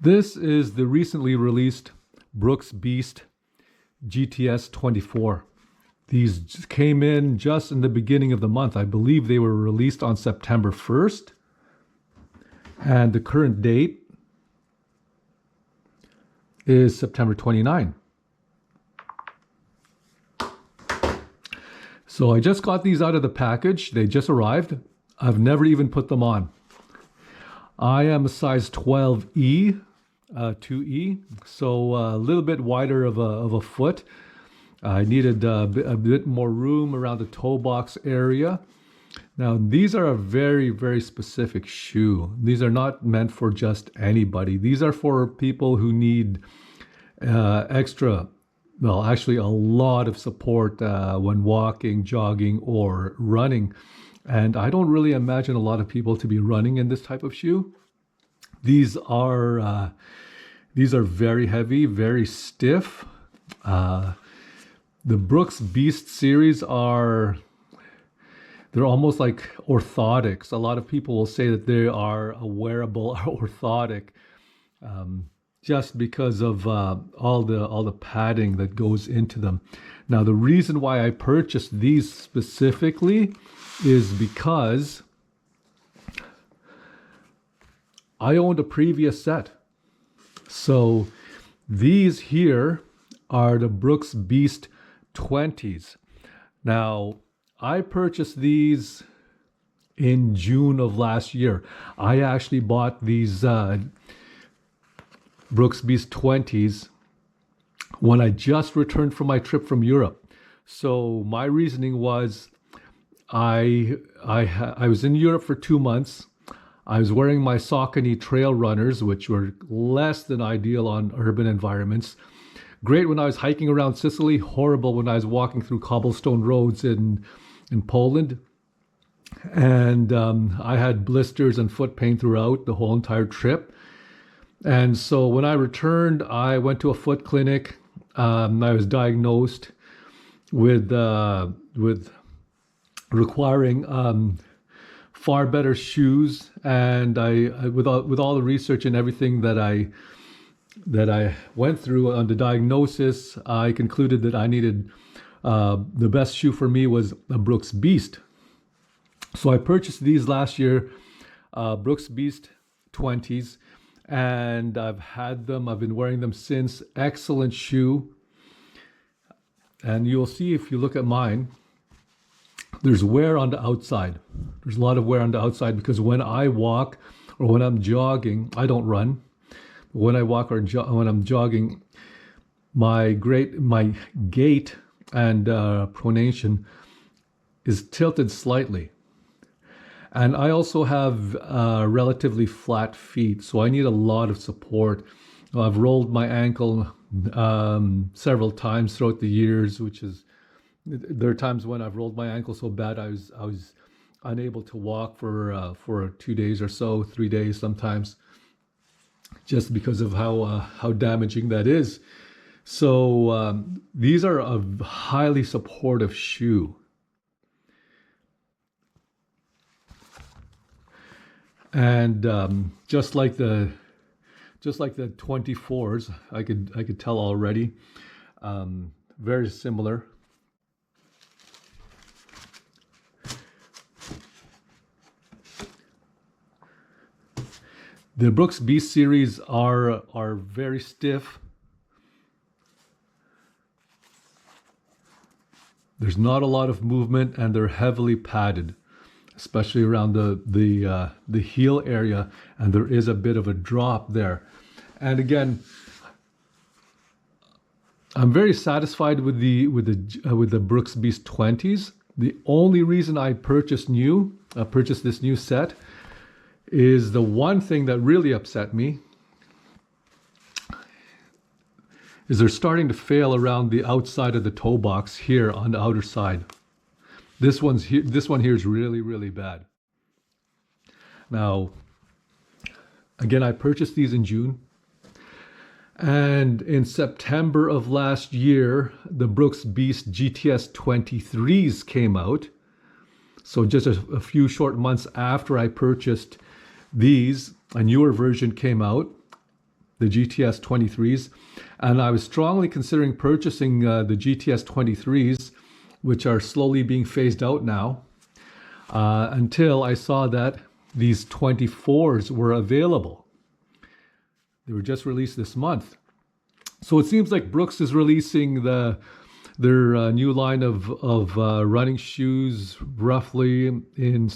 This is the recently released Brooks Beast GTS 24. These came in just in the beginning of the month. I believe they were released on September 1st. And the current date is September 29. So I just got these out of the package. They just arrived. I've never even put them on. I am a size 12E, 2E, so a little bit wider of a foot. I needed a bit more room around the toe box area. Now, these are a very, very specific shoe. These are not meant for just anybody. These are for people who need extra, well, actually a lot of support when walking, jogging, or running. And I don't really imagine a lot of people to be running in this type of shoe. These are very heavy, very stiff. The Brooks Beast series they're almost like orthotics. A lot of people will say that they are a wearable orthotic, just because of all the padding that goes into them. Now, the reason why I purchased these specifically is because I owned a previous set. So these here are the Brooks Beast 20s. Now, I purchased these in June of last year. I actually bought these Brooks Beast 20s when I just returned from my trip from Europe. So my reasoning was I was in Europe for 2 months. I was wearing my Saucony trail runners, which were less than ideal on urban environments. Great when I was hiking around Sicily, horrible when I was walking through cobblestone roads in Poland. And I had blisters and foot pain throughout the whole entire trip. And so when I returned, I went to a foot clinic. I was diagnosed with requiring far better shoes, and I with all the research and everything that I went through on the diagnosis, I concluded that I needed the best shoe for me was a Brooks Beast. So I purchased these last year, Brooks Beast 20s, and I've had them. I've been wearing them since. Excellent shoe. And you'll see if you look at mine, there's wear on the outside. There's a lot of wear on the outside because when I walk or when I'm jogging, I don't run. When I walk or when I'm jogging, my gait and pronation is tilted slightly. And I also have relatively flat feet, so I need a lot of support. I've rolled my ankle several times throughout the years, there are times when I've rolled my ankle so bad I was unable to walk for 2 days or so, 3 days sometimes, just because of how damaging that is. So these are a highly supportive shoe. And just like the 24s, I could tell already, very similar. The Brooks Beast series are very stiff. There's not a lot of movement, and they're heavily padded, especially around the heel area, and there is a bit of a drop there. And again, I'm very satisfied with the Brooks Beast 20s. The only reason I purchased this new set is the one thing that really upset me is they're starting to fail around the outside of the toe box here on the outer side. This one here is really, really bad. Now, again, I purchased these in June. And in September of last year, the Brooks Beast GTS 23s came out. So just a few short months after I purchased these, a newer version came out. the GTS 23s, and I was strongly considering purchasing the GTS 23s, which are slowly being phased out now, until I saw that these 24s were available. They were just released this month. So it seems like Brooks is releasing their new line of running shoes roughly in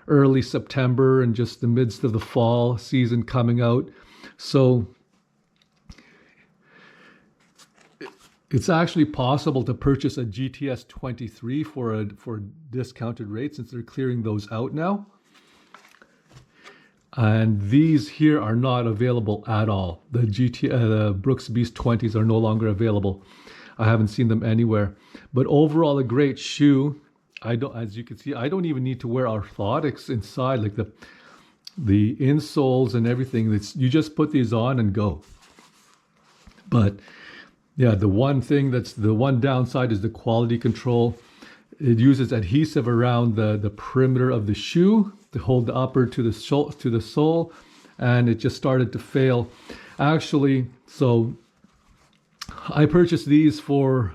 early September and just the midst of the fall season coming out. So it's actually possible to purchase a GTS 23 for a discounted rate since they're clearing those out now. And these here are not available at all. The Brooks Beast 20s are no longer available. I haven't seen them anywhere. But overall, a great shoe. As you can see, I don't even need to wear orthotics inside, like the insoles and everything. You just put these on and go. But yeah, the one downside is the quality control. It uses adhesive around the perimeter of the shoe to hold the upper to the sole, and it just started to fail. Actually, so I purchased these for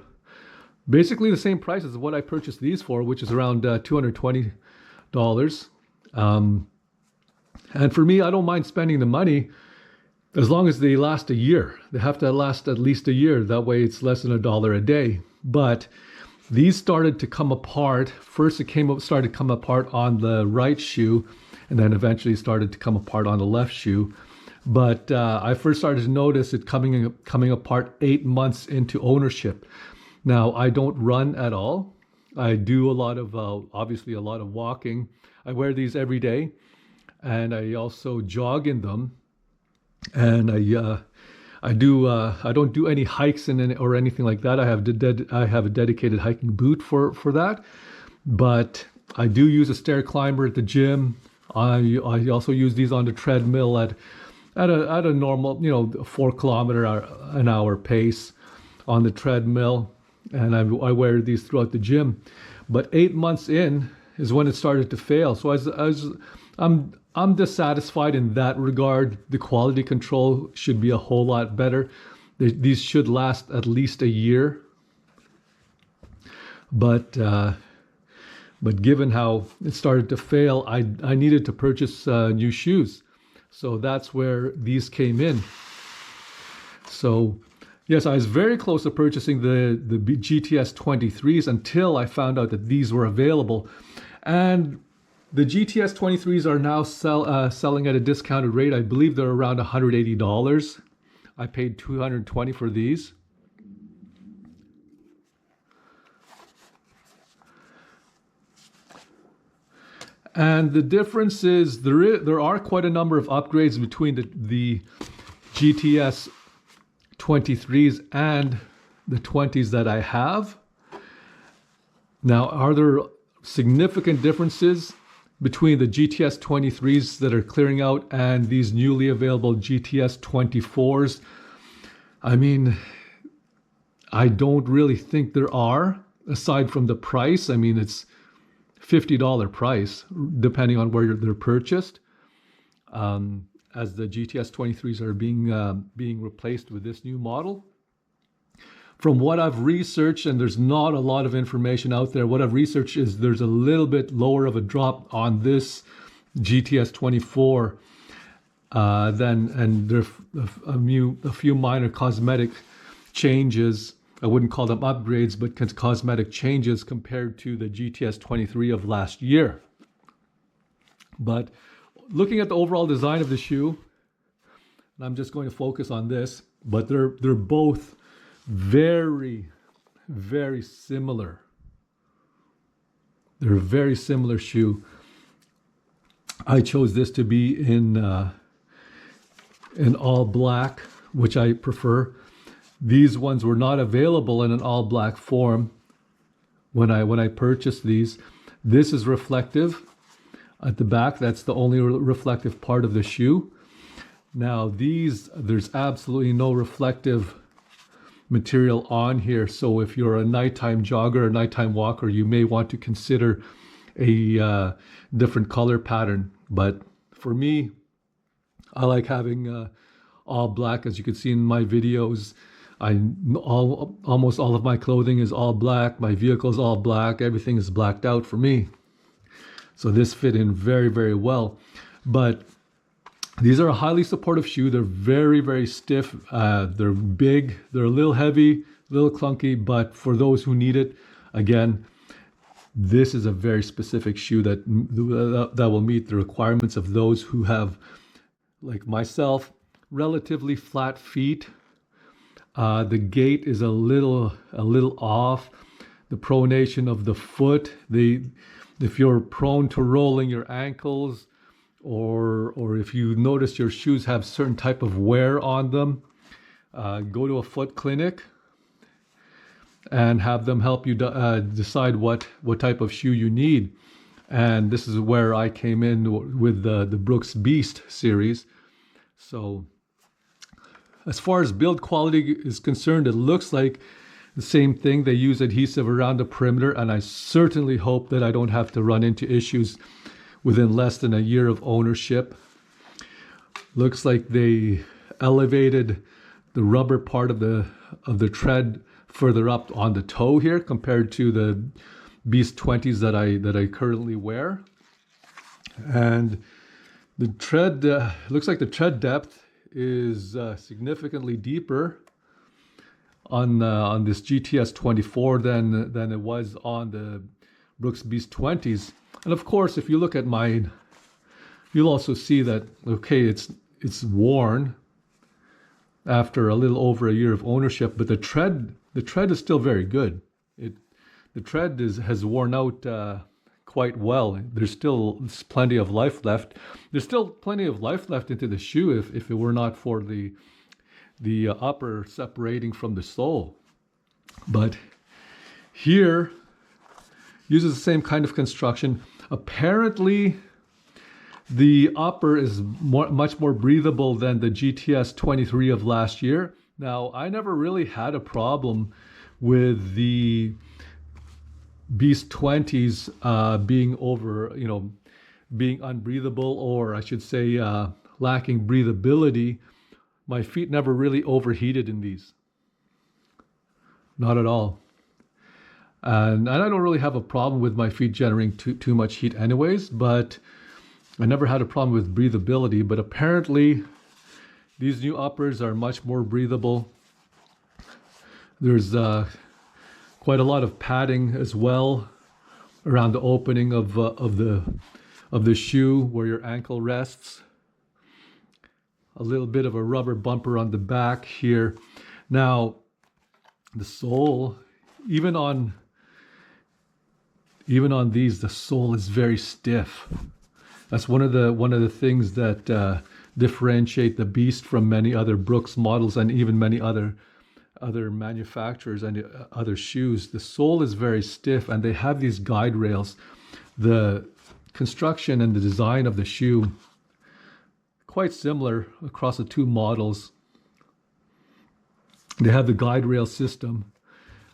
basically the same price as what I purchased these for, which is around $220. And for me, I don't mind spending the money as long as they last a year. They have to last at least a year. That way it's less than $1 a day. But these started to come apart. First, it started to come apart on the right shoe, and then eventually started to come apart on the left shoe. But I first started to notice it coming apart 8 months into ownership. Now, I don't run at all. I do obviously a lot of walking. I wear these every day, and I also jog in them. And I don't do any hikes or anything like that. I have a dedicated hiking boot for that. But I do use a stair climber at the gym. I also use these on the treadmill at a normal, 4 kilometer an hour pace on the treadmill. And I wear these throughout the gym. But 8 months in is when it started to fail. So I'm dissatisfied in that regard. The quality control should be a whole lot better. These should last at least a year. But given how it started to fail, I needed to purchase new shoes. So that's where these came in. So yes, I was very close to purchasing the GTS 23s until I found out that these were available. And the GTS 23s are now selling at a discounted rate. I believe they're around $180. I paid $220 for these. And the difference is there are quite a number of upgrades between the GTS 23s and the 20s that I have. Now, are there significant differences between the GTS 23s that are clearing out and these newly available GTS 24s? I mean, I don't really think there are, aside from the price. I mean, it's $50 price, depending on where they're purchased, as the GTS 23s are being replaced with this new model. From what I've researched, and there's not a lot of information out there, what I've researched is there's a little bit lower of a drop on this GTS 24 and there's a few minor cosmetic changes. I wouldn't call them upgrades, but cosmetic changes compared to the GTS 23 of last year. But looking at the overall design of the shoe, and I'm just going to focus on this, but they're both very, very similar. They're a very similar shoe. I chose this to be in all black, which I prefer. These ones were not available in an all black form when I purchased these. This is reflective at the back. That's the only reflective part of the shoe. Now there's absolutely no reflective material on here. So if you're a nighttime jogger or nighttime walker, you may want to consider a different color pattern. But for me, I like having all black. As you can see in my videos, almost all of my clothing is all black. My vehicle is all black. Everything is blacked out for me. So this fit in very, very well. But these are a highly supportive shoe. They're very, very stiff. They're big. They're a little heavy, a little clunky, but for those who need it, again, this is a very specific shoe that will meet the requirements of those who have, like myself, relatively flat feet. The gait is a little off. The pronation of the foot. If you're prone to rolling your ankles, or if you notice your shoes have certain type of wear on them, go to a foot clinic and have them help you decide what type of shoe you need. And this is where I came in with the Brooks Beast series. So as far as build quality is concerned, it looks like the same thing. They use adhesive around the perimeter, and I certainly hope that I don't have to run into issues within less than a year of ownership. Looks like they elevated the rubber part of the tread further up on the toe here compared to the Beast 20s that I currently wear. And the tread looks like the tread depth is significantly deeper on this GTS 24 than it was on the Brooks Beast 20s. And of course, if you look at mine, you'll also see that, okay, it's worn after a little over a year of ownership, but the tread is still very good. The tread has worn out quite well. There's plenty of life left. There's still plenty of life left into the shoe if it were not for the upper separating from the sole. But here uses the same kind of construction. Apparently, the upper is much more breathable than the GTS 23 of last year. Now, I never really had a problem with the Beast 20s being unbreathable, or I should say lacking breathability. My feet never really overheated in these. Not at all. And I don't really have a problem with my feet generating too much heat anyways, but I never had a problem with breathability. But apparently these new uppers are much more breathable. There's quite a lot of padding as well around the opening of the shoe where your ankle rests. A little bit of a rubber bumper on the back here. Now, the sole, even on these, the sole is very stiff. That's one of the things that differentiate the Beast from many other Brooks models and even many other manufacturers and other shoes. The sole is very stiff, and they have these guide rails. The construction and the design of the shoe quite similar across the two models. They have the guide rail system.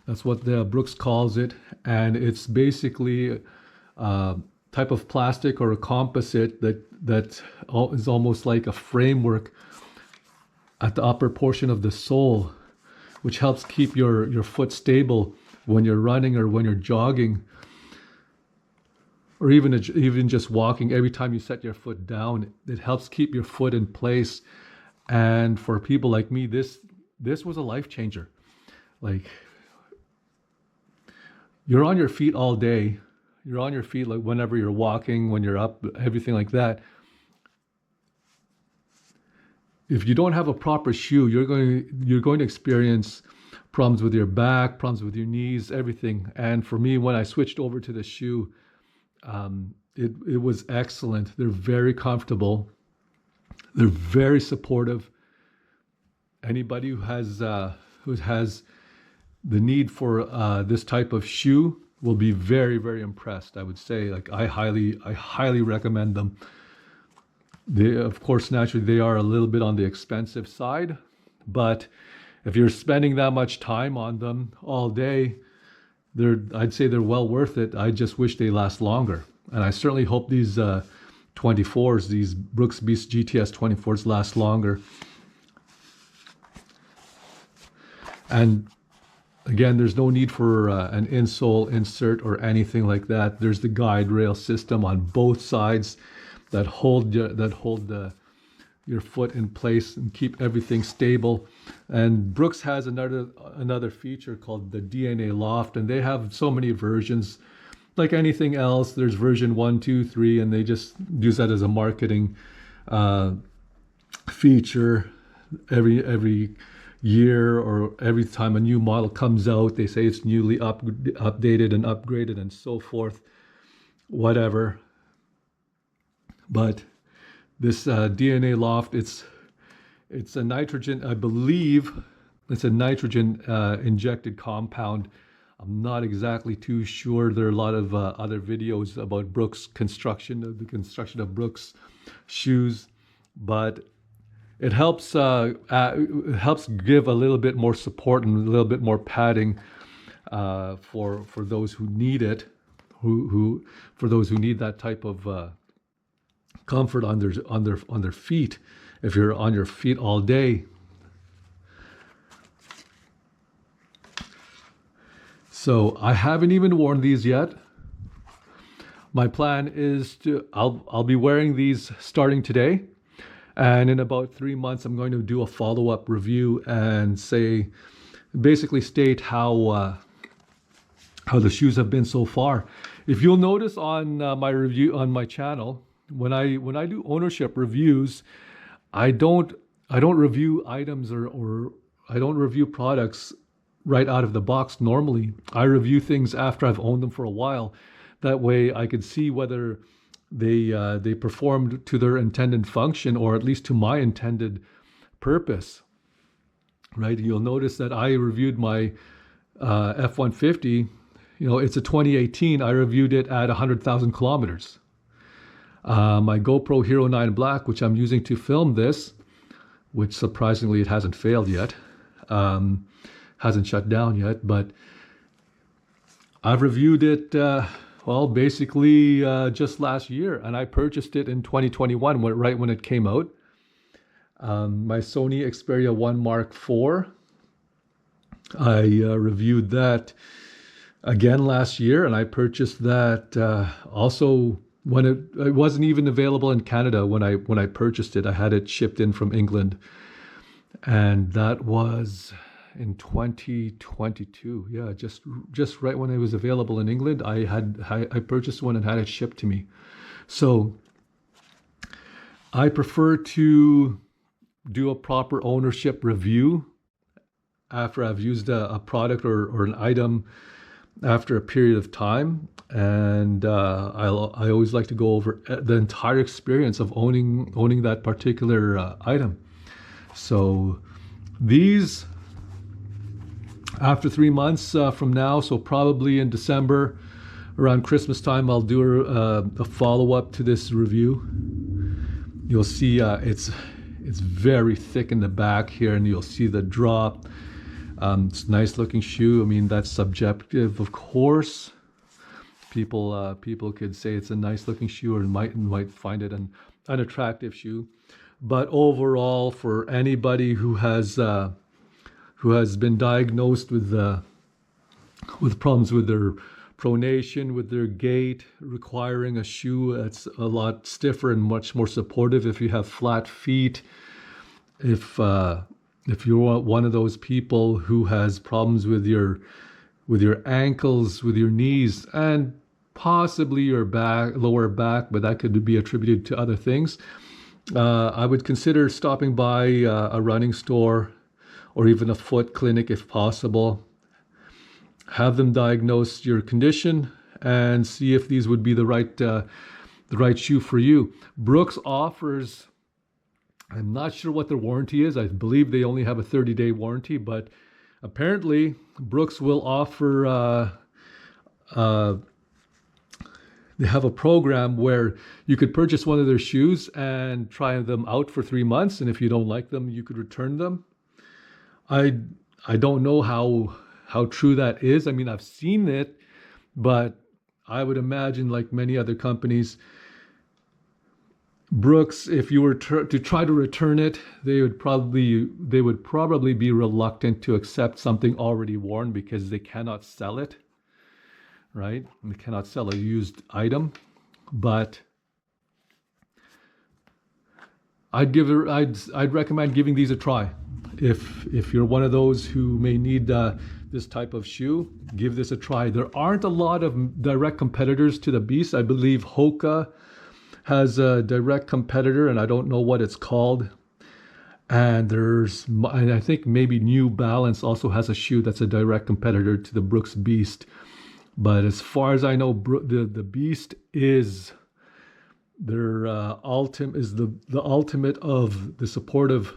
That's what the Brooks calls it, and it's basically a type of plastic or a composite that is almost like a framework at the upper portion of the sole, which helps keep your foot stable when you're running or when you're jogging, or even just walking. Every time you set your foot down, it helps keep your foot in place. And for people like me, this was a life changer. Like, you're on your feet all day. You're on your feet like whenever you're walking, when you're up, everything like that. If you don't have a proper shoe, you're going to experience problems with your back, problems with your knees, everything. And for me, when I switched over to the shoe, it was excellent. They're very comfortable. They're very supportive. Anybody who has the need for this type of shoe will be very, very impressed. I would say, like, I highly recommend them. They, of course, naturally, they are a little bit on the expensive side, but if you're spending that much time on them all day, I'd say they're well worth it. I just wish they last longer. And I certainly hope these 24s, these Brooks Beast GTS 24s last longer. And again, there's no need for an insole insert or anything like that. There's the guide rail system on both sides that hold your foot in place and keep everything stable. And Brooks has another feature called the DNA Loft, and they have so many versions. Like anything else, there's version 1, 2, 3, and they just use that as a marketing feature. Every year or every time a new model comes out, they say it's newly updated and upgraded and so forth, whatever. But this DNA Loft, it's a nitrogen, I believe it's a nitrogen injected compound. I'm not exactly too sure. There are a lot of other videos about Brooks construction, the construction of Brooks shoes, but it helps give a little bit more support and a little bit more padding for those who need it, who for those who need that type of comfort on their feet. If you're on your feet all day. So I haven't even worn these yet. My plan is I'll be wearing these starting today. And in about 3 months, I'm going to do a follow-up review and basically state how the shoes have been so far. If you'll notice on my review on my channel, when I do ownership reviews, I don't review items or I don't review products right out of the box. Normally, I review things after I've owned them for a while. That way, I could see whether they performed to their intended function, or at least to my intended purpose, right? You'll notice that I reviewed my F-150. It's a 2018. I reviewed it at 100,000 kilometers. My GoPro Hero 9 Black, which I'm using to film this, which surprisingly it hasn't failed yet, hasn't shut down yet, but I've reviewed it basically just last year, and I purchased it in 2021, right when it came out. My Sony Xperia 1 Mark IV, I reviewed that again last year, and I purchased that also when it wasn't even available in Canada when I purchased it. I had it shipped in from England, and that was in 2022. Yeah, just right when it was available in England, I purchased one and had it shipped to me. So I prefer to do a proper ownership review after I've used a product or an item after a period of time, and I always like to go over the entire experience of owning that particular item. So these, after 3 months from now, so probably in December, around Christmas time, I'll do a follow-up to this review. You'll see it's very thick in the back here, and you'll see the drop. It's a nice looking shoe. I mean, that's subjective, of course. People could say it's a nice looking shoe, or might find it an unattractive shoe. But overall, for anybody who has been diagnosed with problems with their pronation, with their gait, requiring a shoe that's a lot stiffer and much more supportive. If you have flat feet, if you're one of those people who has problems with your ankles, with your knees, and possibly your lower back, but that could be attributed to other things, I would consider stopping by a running store or even a foot clinic if possible. Have them diagnose your condition and see if these would be the right shoe for you. Brooks offers, I'm not sure what their warranty is. I believe they only have a 30-day warranty, but apparently Brooks will offer, they have a program where you could purchase one of their shoes and try them out for 3 months, and if you don't like them, you could return them. I don't know how true that is. I mean, I've seen it, but I would imagine, like many other companies, Brooks, if you were to try to return it, they would probably be reluctant to accept something already worn because they cannot sell it, right? They cannot sell a used item. But I'd recommend giving these a try. If you're one of those who may need this type of shoe, give this a try. There aren't a lot of direct competitors to the Beast. I believe Hoka has a direct competitor, and I don't know what it's called. And I think maybe New Balance also has a shoe that's a direct competitor to the Brooks Beast. But as far as I know, the Beast is their the ultimate of the supportive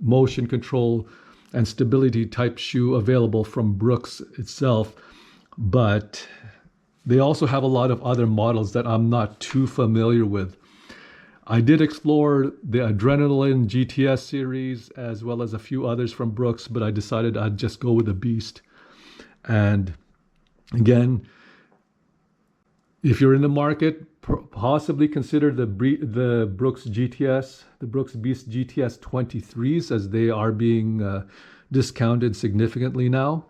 motion control and stability type shoe available from Brooks itself. But they also have a lot of other models that I'm not too familiar with. I did explore the Adrenaline GTS series as well as a few others from Brooks, but I decided I'd just go with the Beast. And again, if you're in the market, possibly consider the Brooks GTS, the Brooks Beast GTS 23s, as they are being discounted significantly now.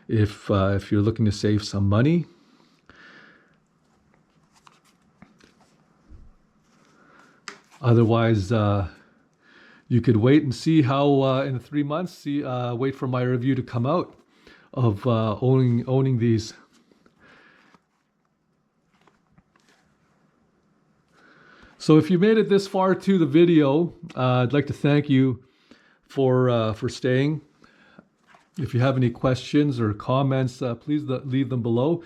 If you're looking to save some money. Otherwise, you could wait and see how in 3 months. Wait for my review to come out of owning these. So if you made it this far to the video, I'd like to thank you for staying. If you have any questions or comments, please leave them below,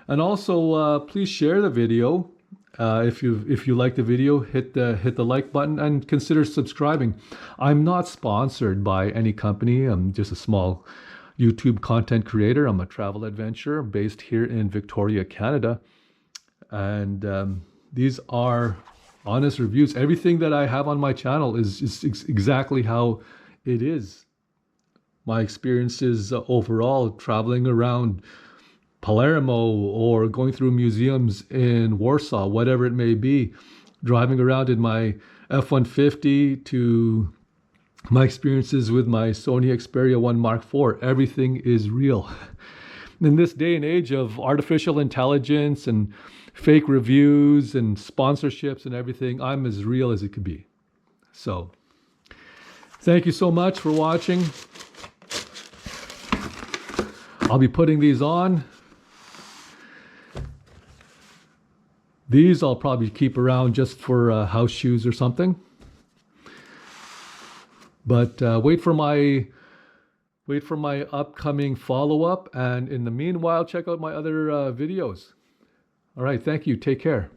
and also please share the video. If you like the video, hit the like button and consider subscribing. I'm not sponsored by any company. I'm just a small YouTube content creator. I'm a travel adventurer based here in Victoria, Canada, and these are honest reviews. Everything that I have on my channel is exactly how it is. My experiences overall traveling around Palermo or going through museums in Warsaw, whatever it may be, driving around in my F-150 to my experiences with my Sony Xperia 1 Mark IV. Everything is real. In this day and age of artificial intelligence and fake reviews and sponsorships and everything, I'm as real as it could be. So, thank you so much for watching. I'll be putting these on. These I'll probably keep around just for house shoes or something. But wait for my upcoming follow-up, and in the meanwhile, check out my other videos. All right, thank you. Take care.